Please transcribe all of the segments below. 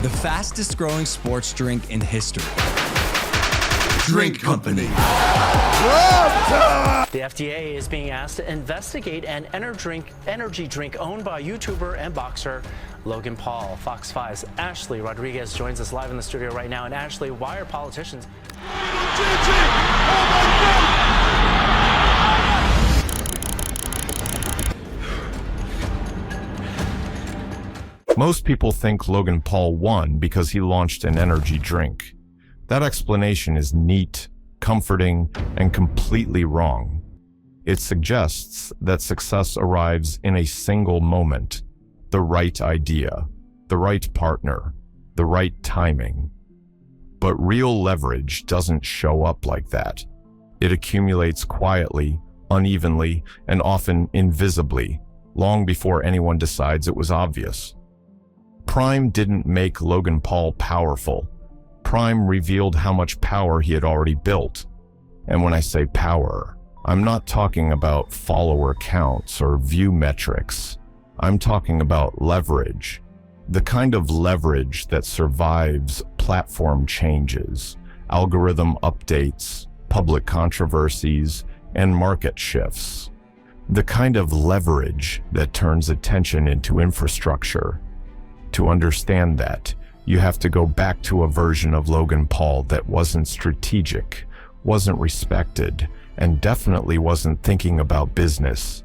The fastest growing sports drink in history. Drink Company. The FDA is being asked to investigate an energy drink owned by YouTuber and boxer Logan Paul. Fox 5's Ashley Rodriguez joins us live in the studio right now. And Ashley, why are politicians... Most people think Logan Paul won because he launched an energy drink. That explanation is neat, comforting, and completely wrong. It suggests that success arrives in a single moment: the right idea, the right partner, the right timing. But real leverage doesn't show up like that. It accumulates quietly, unevenly, and often invisibly, long before anyone decides it was obvious. Prime didn't make Logan Paul powerful. Prime revealed how much power he had already built. And when I say power, I'm not talking about follower counts or view metrics. I'm talking about leverage. The kind of leverage that survives platform changes, algorithm updates, public controversies, and market shifts. The kind of leverage that turns attention into infrastructure. To understand that, you have to go back to a version of Logan Paul that wasn't strategic, wasn't respected, and definitely wasn't thinking about business.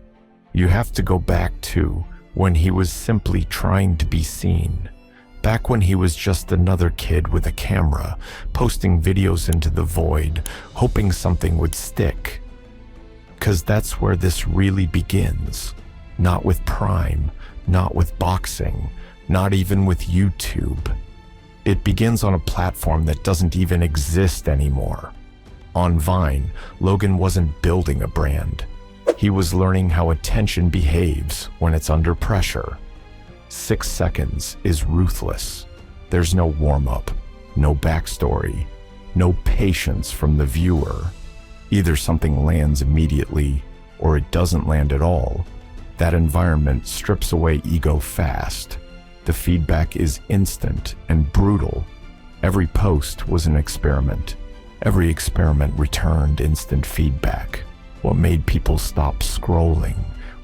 You have to go back to when he was simply trying to be seen. Back when he was just another kid with a camera, posting videos into the void, hoping something would stick. 'Cause that's where this really begins. Not with Prime, not with boxing, not even with YouTube. It begins on a platform that doesn't even exist anymore. On Vine, Logan wasn't building a brand. He was learning how attention behaves when it's under pressure. 6 seconds is ruthless. There's no warm-up, no backstory, no patience from the viewer. Either something lands immediately, or it doesn't land at all. That environment strips away ego fast. The feedback is instant and brutal. Every post was an experiment. Every experiment returned instant feedback. What made people stop scrolling?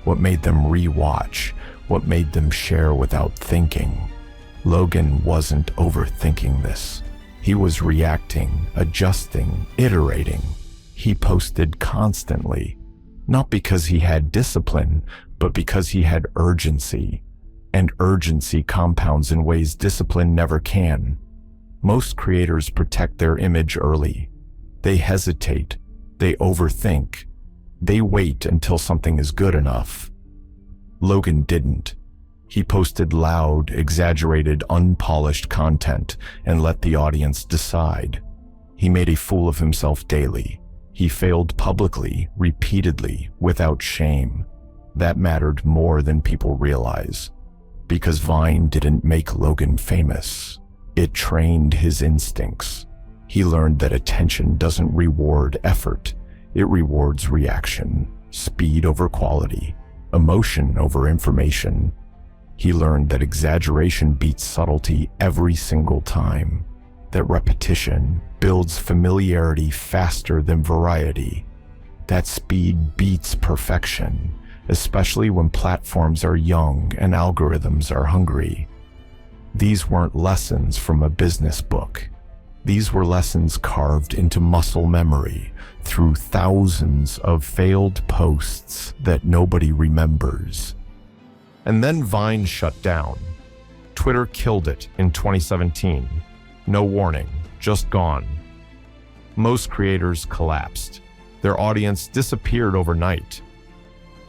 What made them re-watch? What made them share without thinking? Logan wasn't overthinking this. He was reacting, adjusting, iterating. He posted constantly, not because he had discipline, but because he had urgency. And urgency compounds in ways discipline never can. Most creators protect their image early. They hesitate. They overthink. They wait until something is good enough. Logan didn't. He posted loud, exaggerated, unpolished content and let the audience decide. He made a fool of himself daily. He failed publicly, repeatedly, without shame. That mattered more than people realize. Because Vine didn't make Logan famous. It trained his instincts. He learned that attention doesn't reward effort. It rewards reaction, speed over quality, emotion over information. He learned that exaggeration beats subtlety every single time. That repetition builds familiarity faster than variety. That speed beats perfection, especially when platforms are young and algorithms are hungry. These weren't lessons from a business book. These were lessons carved into muscle memory through thousands of failed posts that nobody remembers. And then Vine shut down. Twitter killed it in 2017. No warning, just gone. Most creators collapsed. Their audience disappeared overnight.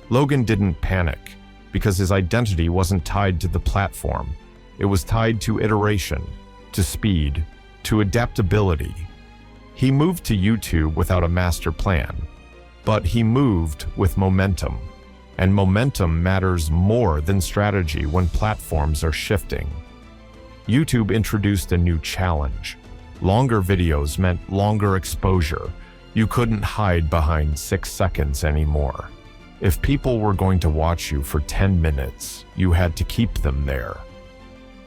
Logan didn't panic because his identity wasn't tied to the platform. It was tied to iteration, to speed, to adaptability. He moved to YouTube without a master plan, but he moved with momentum. And momentum matters more than strategy when platforms are shifting. YouTube introduced a new challenge. Longer videos meant longer exposure. You couldn't hide behind 6 seconds anymore. If people were going to watch you for 10 minutes, you had to keep them there.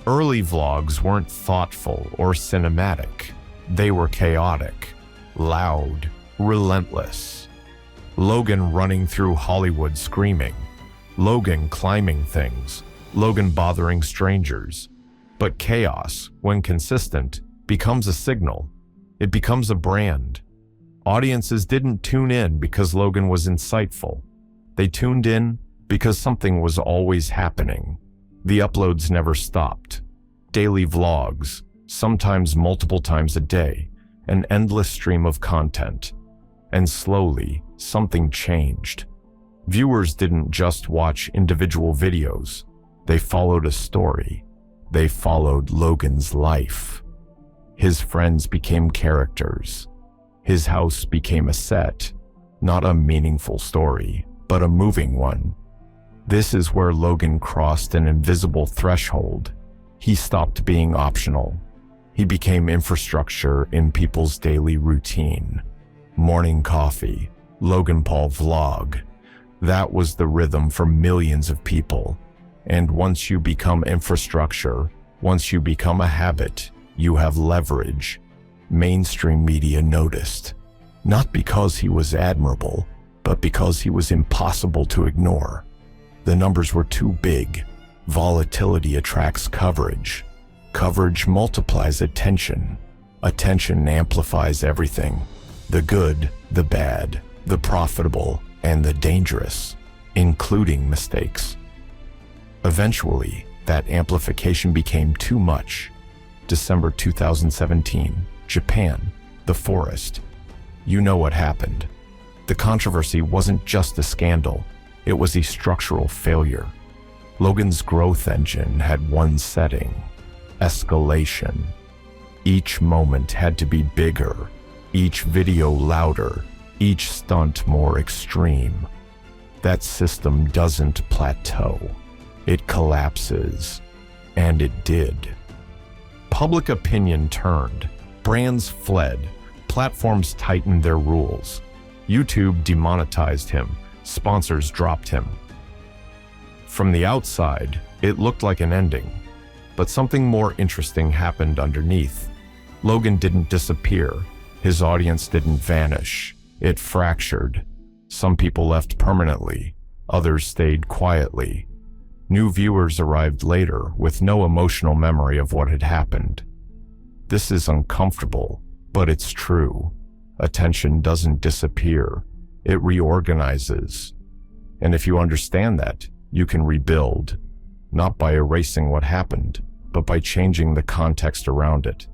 Early vlogs weren't thoughtful or cinematic. They were chaotic, loud, relentless. Logan running through Hollywood screaming. Logan climbing things. Logan bothering strangers. But chaos, when consistent, becomes a signal. It becomes a brand. Audiences didn't tune in because Logan was insightful. They tuned in because something was always happening. The uploads never stopped. Daily vlogs, sometimes multiple times a day, an endless stream of content. And slowly, something changed. Viewers didn't just watch individual videos. They followed a story. They followed Logan's life. His friends became characters. His house became a set, not a meaningful story, but a moving one. This is where Logan crossed an invisible threshold. He stopped being optional. He became infrastructure in people's daily routine. Morning coffee, Logan Paul vlog. That was the rhythm for millions of people. And once you become infrastructure, once you become a habit, you have leverage. Mainstream media noticed, not because he was admirable, but because he was impossible to ignore. The numbers were too big. Volatility attracts coverage. Coverage multiplies attention. Attention amplifies everything. The good, the bad, the profitable, and the dangerous, including mistakes. Eventually, that amplification became too much. December 2017, Japan, the forest. You know what happened. The controversy wasn't just a scandal, it was a structural failure. Logan's growth engine had one setting: escalation. Each moment had to be bigger, each video louder, each stunt more extreme. That system doesn't plateau. It collapses. And it did. Public opinion turned. Brands fled. Platforms tightened their rules. YouTube demonetized him. Sponsors dropped him. From the outside, it looked like an ending. But something more interesting happened underneath. Logan didn't disappear. His audience didn't vanish. It fractured. Some people left permanently. Others stayed quietly. New viewers arrived later with no emotional memory of what had happened. This is uncomfortable, but it's true. Attention doesn't disappear. It reorganizes. And if you understand that, you can rebuild, not by erasing what happened, but by changing the context around it.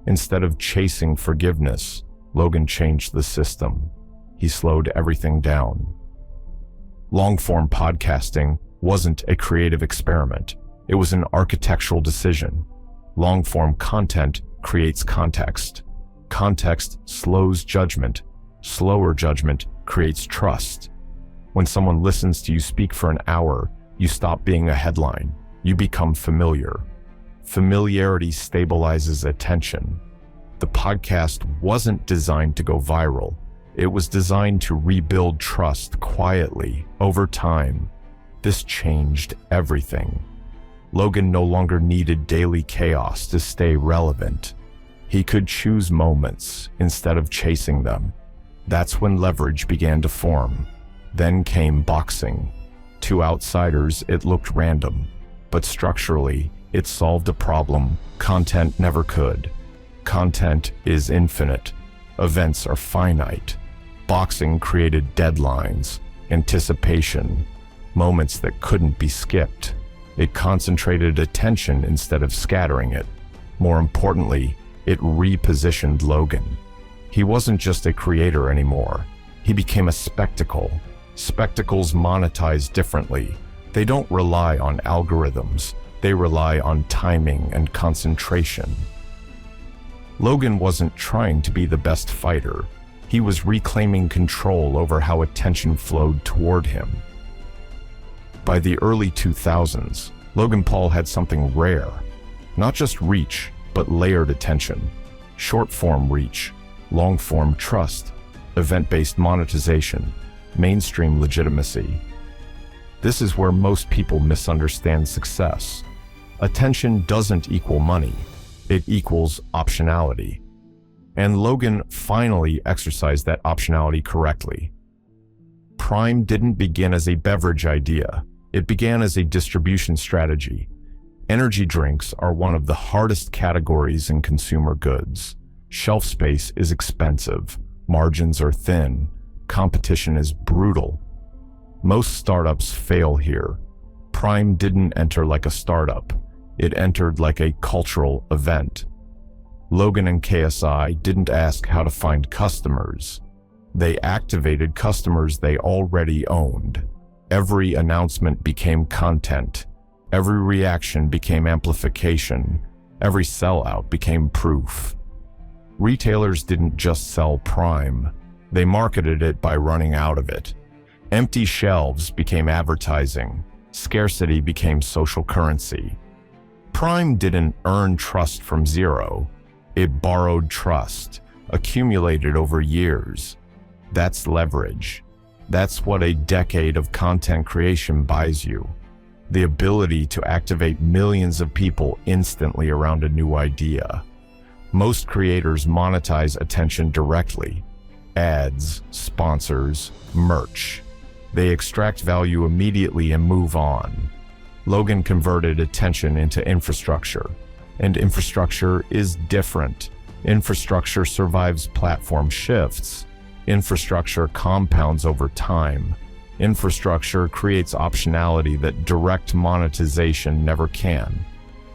Instead of chasing forgiveness, Logan changed the system. He slowed everything down. Long-form podcasting wasn't a creative experiment. It was an architectural decision. Long-form content creates context. Context slows judgment. Slower judgment creates trust. When someone listens to you speak for an hour, you stop being a headline. You become familiar. Familiarity stabilizes attention. The podcast wasn't designed to go viral. It was designed to rebuild trust quietly over time. This changed everything. Logan no longer needed daily chaos to stay relevant. He could choose moments instead of chasing them. That's when leverage began to form. Then came boxing. To outsiders, it looked random, but structurally, it solved a problem content never could. Content is infinite. Events are finite. Boxing created deadlines, anticipation, moments that couldn't be skipped. It concentrated attention instead of scattering it. More importantly, it repositioned Logan. He wasn't just a creator anymore. He became a spectacle. Spectacles monetize differently. They don't rely on algorithms. They rely on timing and concentration. Logan wasn't trying to be the best fighter. He was reclaiming control over how attention flowed toward him. By the early 2000s, Logan Paul had something rare. Not just reach, but layered attention. Short-form reach, long-form trust, event-based monetization, mainstream legitimacy. This is where most people misunderstand success. Attention doesn't equal money. It equals optionality. And Logan finally exercised that optionality correctly. Prime didn't begin as a beverage idea. It began as a distribution strategy. Energy drinks are one of the hardest categories in consumer goods. Shelf space is expensive. Margins are thin. Competition is brutal. Most startups fail here. Prime didn't enter like a startup. It entered like a cultural event. Logan and KSI didn't ask how to find customers. They activated customers they already owned. Every announcement became content. Every reaction became amplification. Every sellout became proof. Retailers didn't just sell Prime. They marketed it by running out of it. Empty shelves became advertising. Scarcity became social currency. Prime didn't earn trust from zero. It borrowed trust, accumulated over years. That's leverage. That's what a decade of content creation buys you. The ability to activate millions of people instantly around a new idea. Most creators monetize attention directly. Ads, sponsors, merch. They extract value immediately and move on. Logan converted attention into infrastructure. And infrastructure is different. Infrastructure survives platform shifts. Infrastructure compounds over time. Infrastructure creates optionality that direct monetization never can.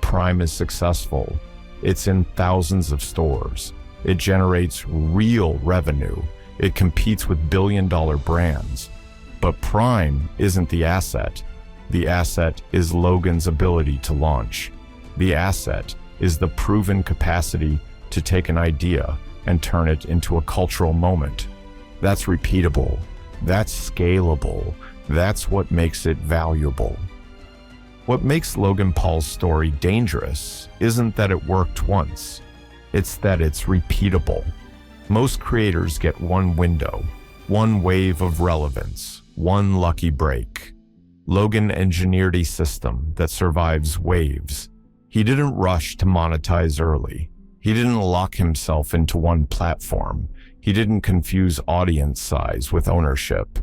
Prime is successful. It's in thousands of stores. It generates real revenue. It competes with billion-dollar brands. But Prime isn't the asset. The asset is Logan's ability to launch. The asset is the proven capacity to take an idea and turn it into a cultural moment. That's repeatable. That's scalable. That's what makes it valuable. What makes Logan Paul's story dangerous isn't that it worked once. It's that it's repeatable. Most creators get one window, one wave of relevance, one lucky break. Logan engineered a system that survives waves. He didn't rush to monetize early. He didn't lock himself into one platform. He didn't confuse audience size with ownership.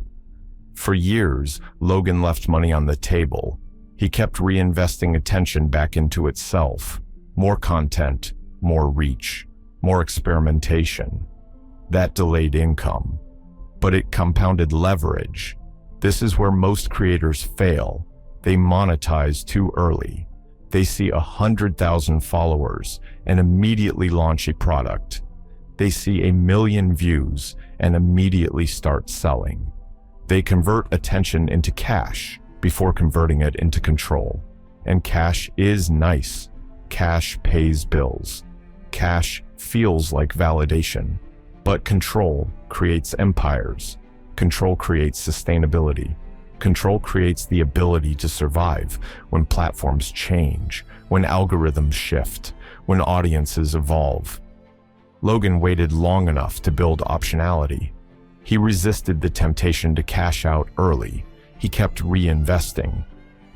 For years, Logan left money on the table. He kept reinvesting attention back into itself. More content, more reach, more experimentation. That delayed income. But it compounded leverage. This is where most creators fail. They monetize too early. They see 100,000 followers and immediately launch a product. They see 1 million views and immediately start selling. They convert attention into cash before converting it into control. And cash is nice. Cash pays bills. Cash feels like validation. But control creates empires. Control creates sustainability. Control creates the ability to survive when platforms change, when algorithms shift, when audiences evolve. Logan waited long enough to build optionality. He resisted the temptation to cash out early. He kept reinvesting.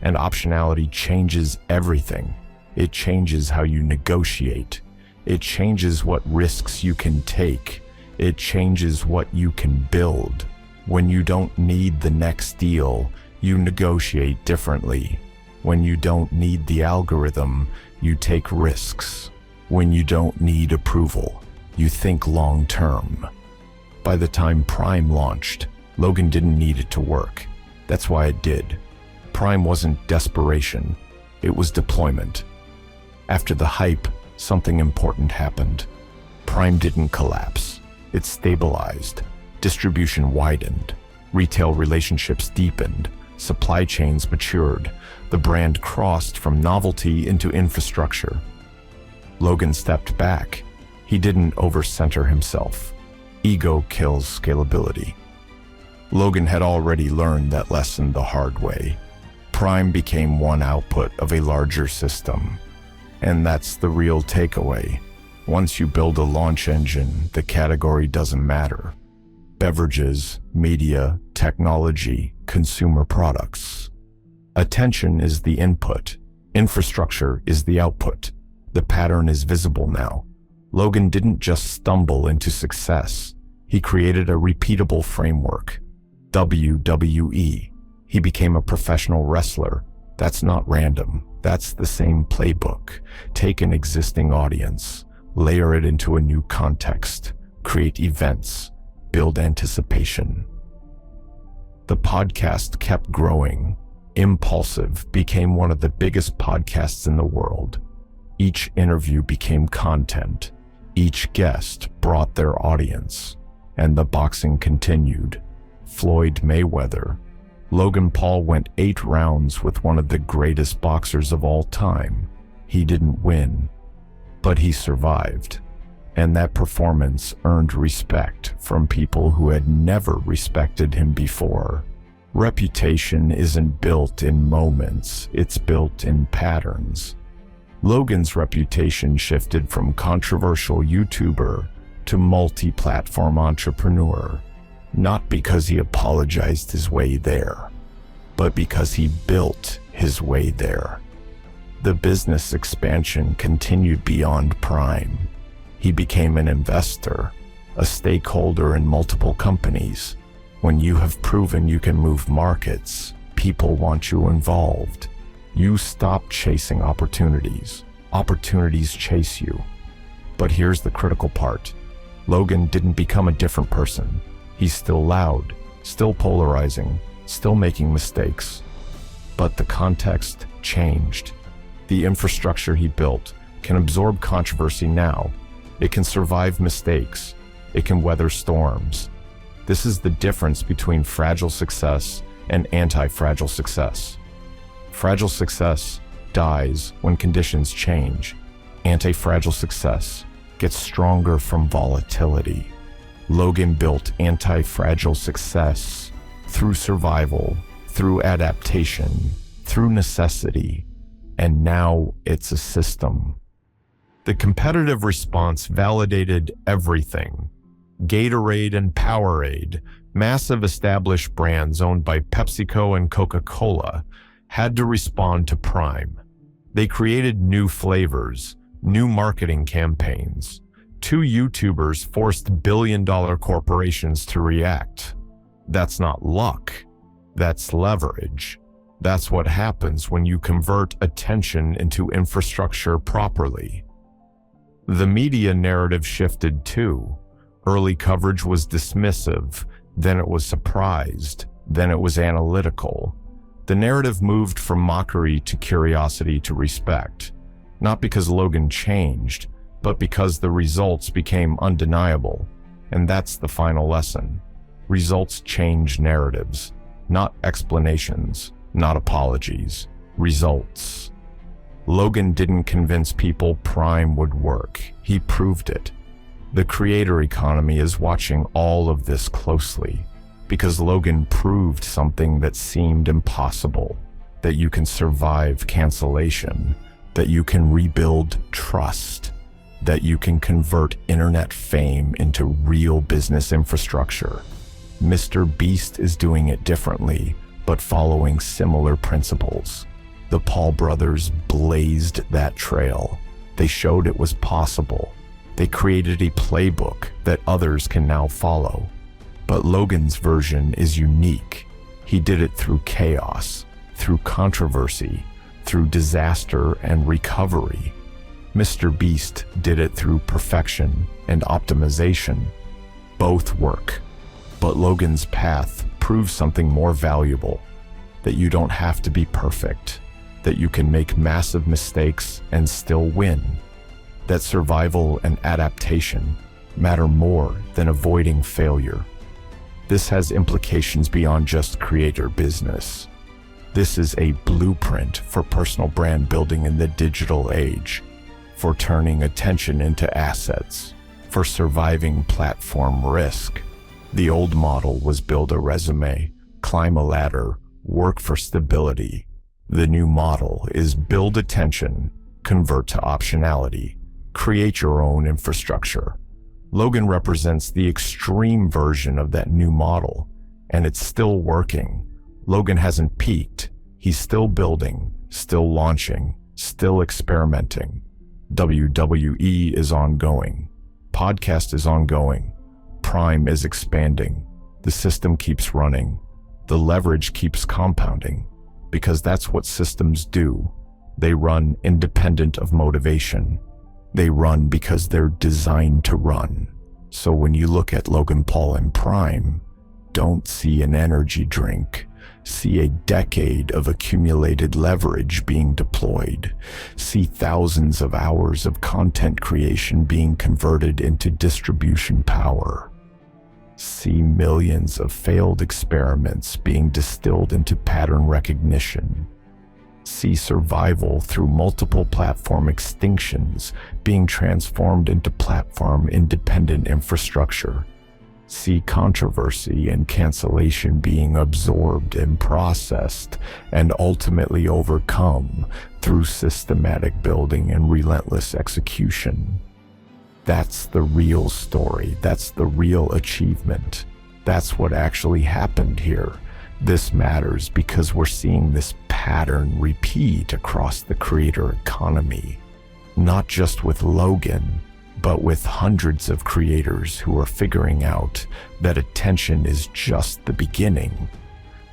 And optionality changes everything. It changes how you negotiate. It changes what risks you can take. It changes what you can build. When you don't need the next deal, you negotiate differently. When you don't need the algorithm, you take risks. When you don't need approval, you think long-term. By the time Prime launched, Logan didn't need it to work. That's why it did. Prime wasn't desperation, it was deployment. After the hype, something important happened. Prime didn't collapse. It stabilized. Distribution widened. Retail relationships deepened. Supply chains matured. The brand crossed from novelty into infrastructure. Logan stepped back. He didn't overcenter himself. Ego kills scalability. Logan had already learned that lesson the hard way. Prime became one output of a larger system. And that's the real takeaway. Once you build a launch engine, the category doesn't matter. Beverages, media, technology, consumer products. Attention is the input. Infrastructure is the output. The pattern is visible now. Logan didn't just stumble into success. He created a repeatable framework. WWE. He became a professional wrestler. That's not random. That's the same playbook. Take an existing audience, layer it into a new context, create events, build anticipation. The podcast kept growing. Impulsive became one of the biggest podcasts in the world. Each interview became content. Each guest brought their audience. And the boxing continued. Floyd Mayweather. Logan Paul went 8 rounds with one of the greatest boxers of all time. He didn't win, but he survived. And that performance earned respect from people who had never respected him before. Reputation isn't built in moments, it's built in patterns. Logan's reputation shifted from controversial YouTuber to multi-platform entrepreneur, not because he apologized his way there, but because he built his way there. The business expansion continued beyond Prime. He became an investor, a stakeholder in multiple companies. When you have proven you can move markets, people want you involved. You stop chasing opportunities. Opportunities chase you. But here's the critical part. Logan didn't become a different person. He's still loud, still polarizing, still making mistakes. But the context changed. The infrastructure he built can absorb controversy now. It can survive mistakes. It can weather storms. This is the difference between fragile success and anti-fragile success. Fragile success dies when conditions change. Anti-fragile success gets stronger from volatility. Logan built anti-fragile success through survival, through adaptation, through necessity, and now it's a system. The competitive response validated everything. Gatorade and Powerade, massive established brands owned by PepsiCo and Coca-Cola, had to respond to Prime. They created new flavors, new marketing campaigns. 2 YouTubers forced billion-dollar corporations to react. That's not luck. That's leverage. That's what happens when you convert attention into infrastructure properly. The media narrative shifted too. Early coverage was dismissive, then it was surprised, then it was analytical. The narrative moved from mockery to curiosity to respect, not because Logan changed, but because the results became undeniable. And that's the final lesson. Results change narratives, not explanations, not apologies. Results. Logan didn't convince people Prime would work. He proved it. The creator economy is watching all of this closely because Logan proved something that seemed impossible, that you can survive cancellation, that you can rebuild trust, that you can convert internet fame into real business infrastructure. Mr. Beast is doing it differently, but following similar principles. The Paul brothers blazed that trail. They showed it was possible. They created a playbook that others can now follow. But Logan's version is unique. He did it through chaos, through controversy, through disaster and recovery. Mr. Beast did it through perfection and optimization. Both work. But Logan's path proves something more valuable, that you don't have to be perfect, that you can make massive mistakes and still win, that survival and adaptation matter more than avoiding failure. This has implications beyond just creator business. This is a blueprint for personal brand building in the digital age, for turning attention into assets, for surviving platform risk. The old model was build a resume, climb a ladder, work for stability. The new model is build attention, convert to optionality, create your own infrastructure. Logan represents the extreme version of that new model, and it's still working. Logan hasn't peaked. He's still building, still launching, still experimenting. WWE is ongoing. Podcast is ongoing. Prime is expanding. The system keeps running. The leverage keeps compounding, because that's what systems do. They run independent of motivation. They run because they're designed to run. So when you look at Logan Paul and Prime, don't see an energy drink. See a decade of accumulated leverage being deployed. See thousands of hours of content creation being converted into distribution power. See millions of failed experiments being distilled into pattern recognition. See survival through multiple platform extinctions being transformed into platform-independent infrastructure. See controversy and cancellation being absorbed and processed and ultimately overcome through systematic building and relentless execution. That's the real story. That's the real achievement. That's what actually happened here. This matters because we're seeing this pattern repeat across the creator economy, not just with Logan, but with hundreds of creators who are figuring out that attention is just the beginning,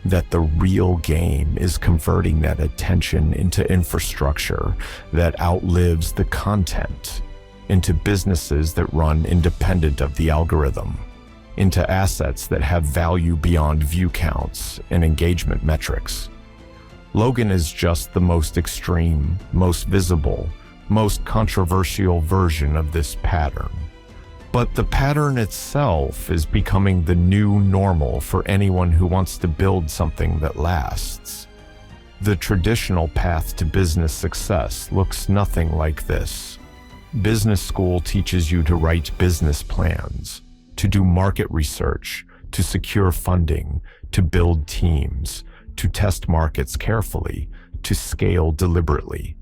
that the real game is converting that attention into infrastructure that outlives the content, into businesses that run independent of the algorithm, into assets that have value beyond view counts and engagement metrics. Logan is just the most extreme, most visible, most controversial version of this pattern. But the pattern itself is becoming the new normal for anyone who wants to build something that lasts. The traditional path to business success looks nothing like this. Business school teaches you to write business plans, to do market research, to secure funding, to build teams, to test markets carefully, to scale deliberately.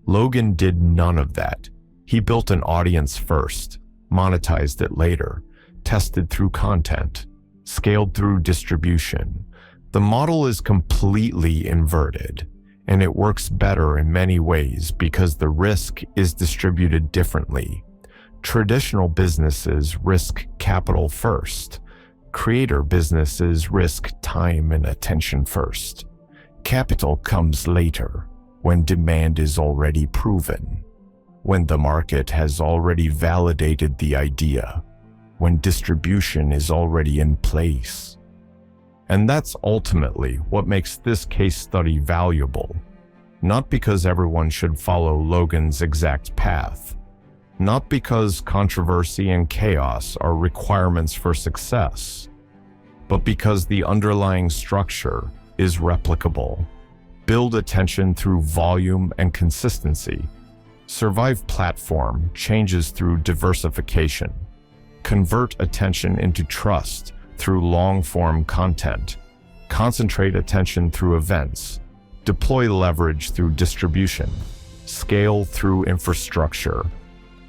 Logan did none of that. He built an audience first, monetized it later, tested through content, scaled through distribution. The model is completely inverted, and it works better in many ways because the risk is distributed differently. Traditional businesses risk capital first. Creator businesses risk time and attention first. Capital comes later, when demand is already proven, when the market has already validated the idea, when distribution is already in place. And that's ultimately what makes this case study valuable, not because everyone should follow Logan's exact path, not because controversy and chaos are requirements for success, but because the underlying structure is replicable. Build attention through volume and consistency. Survive platform changes through diversification. Convert attention into trust through long-form content. Concentrate attention through events. Deploy leverage through distribution. Scale through infrastructure.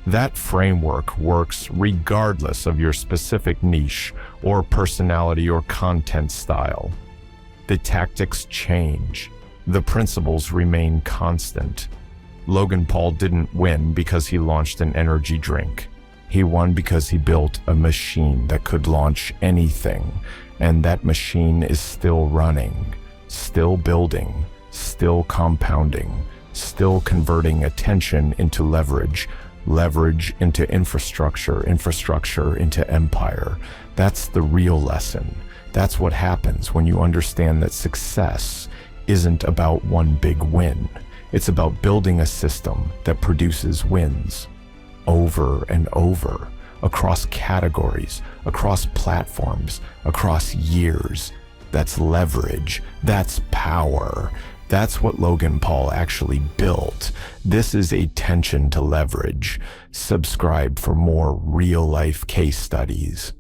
That framework works regardless of your specific niche or personality or content style. The tactics change. The principles remain constant. Logan Paul didn't win because he launched an energy drink. He won because he built a machine that could launch anything, and that machine is still running, still building, still compounding, still converting attention into leverage, leverage into infrastructure, infrastructure into empire. That's the real lesson. That's what happens when you understand that success isn't about one big win. It's about building a system that produces wins over and over, across categories, across platforms, across years. That's leverage. That's power. That's what Logan Paul actually built. This is attention to leverage. Subscribe for more real-life case studies.